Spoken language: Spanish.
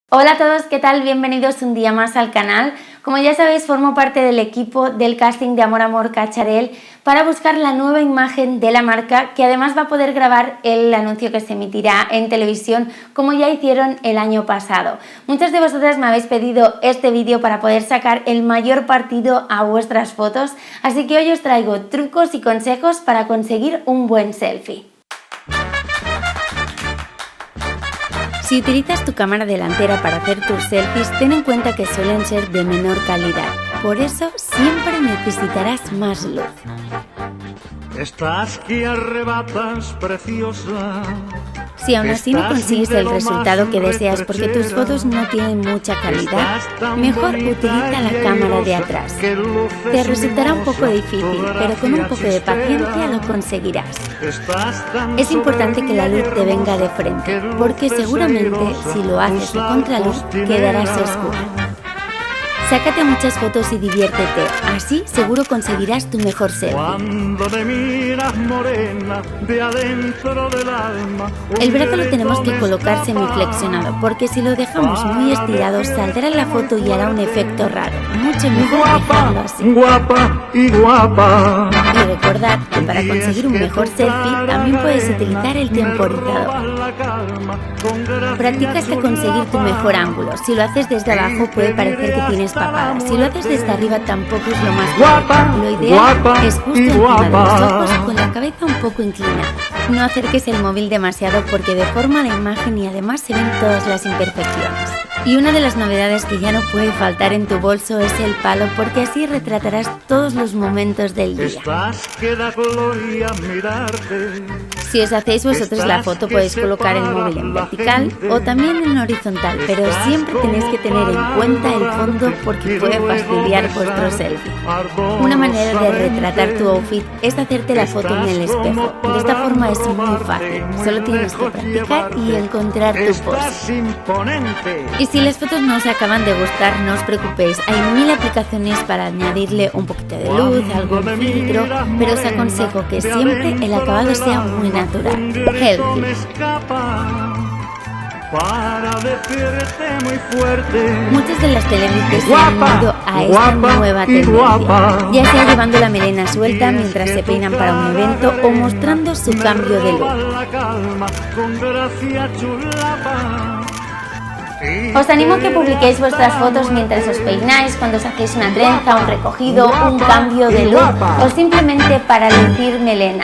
Hola a todos, ¿qué tal? Bienvenidos un día más al canal. Como ya sabéis, formo parte del equipo del casting de Amor Amor Cacharel para buscar la nueva imagen de la marca, que además va a poder grabar el anuncio que se emitirá en televisión, como ya hicieron el año pasado. Muchas de vosotras me habéis pedido este vídeo para poder sacar el mayor partido a vuestras fotos, así que hoy os traigo trucos y consejos para conseguir un buen selfie. Si utilizas tu cámara delantera para hacer tus selfies, ten en cuenta que suelen ser de menor calidad. Por eso siempre necesitarás más luz. Estás que arrebatas, preciosa. Si aún así no consigues el resultado que deseas porque tus fotos no tienen mucha calidad, mejor utiliza la cámara de atrás. Te resultará un poco difícil, pero con un poco de paciencia lo conseguirás. Es importante que la luz te venga de frente, porque seguramente si lo haces a contraluz quedarás oscura. Sácate muchas fotos y diviértete, así seguro conseguirás tu mejor selfie. El brazo lo tenemos que colocar semiflexionado, porque si lo dejamos muy estirado saldrá la foto y hará un efecto raro. Mucho mejor dejarlo así. Y recordad que para conseguir un mejor selfie también puedes utilizar el temporizador. Practica hasta conseguir tu mejor ángulo. Si lo haces desde abajo puede parecer que tienes papada. Si lo haces desde arriba tampoco es lo más correcto. Lo ideal es justo encima de los ojos con la cabeza un poco inclinada. No acerques el móvil demasiado porque deforma la imagen y además se ven todas las imperfecciones. Y una de las novedades que ya no puede faltar en tu bolso es el palo, porque así retratarás todos los momentos del día. Si os hacéis vosotros la foto podéis colocar el móvil en vertical o también en horizontal, pero siempre tenéis que tener en cuenta el fondo porque puede fastidiar vuestro selfie. Una manera de retratar tu outfit es hacerte la foto en el espejo. De esta forma es muy fácil, solo tienes que practicar y encontrar tu pose. Y si las fotos no os acaban de gustar, no os preocupéis, hay 1000 aplicaciones para añadirle un poquito de luz, algún filtro, pero os aconsejo que siempre el acabado sea muy natural. Healthy. Muchas de las celebrities se han unido a esta nueva tendencia, ya sea llevando la melena suelta mientras se peinan para un evento o mostrando su cambio de look. Os animo a que publiquéis vuestras fotos mientras os peináis, cuando os hacéis una trenza, un recogido, un cambio de look o simplemente para lucir melena.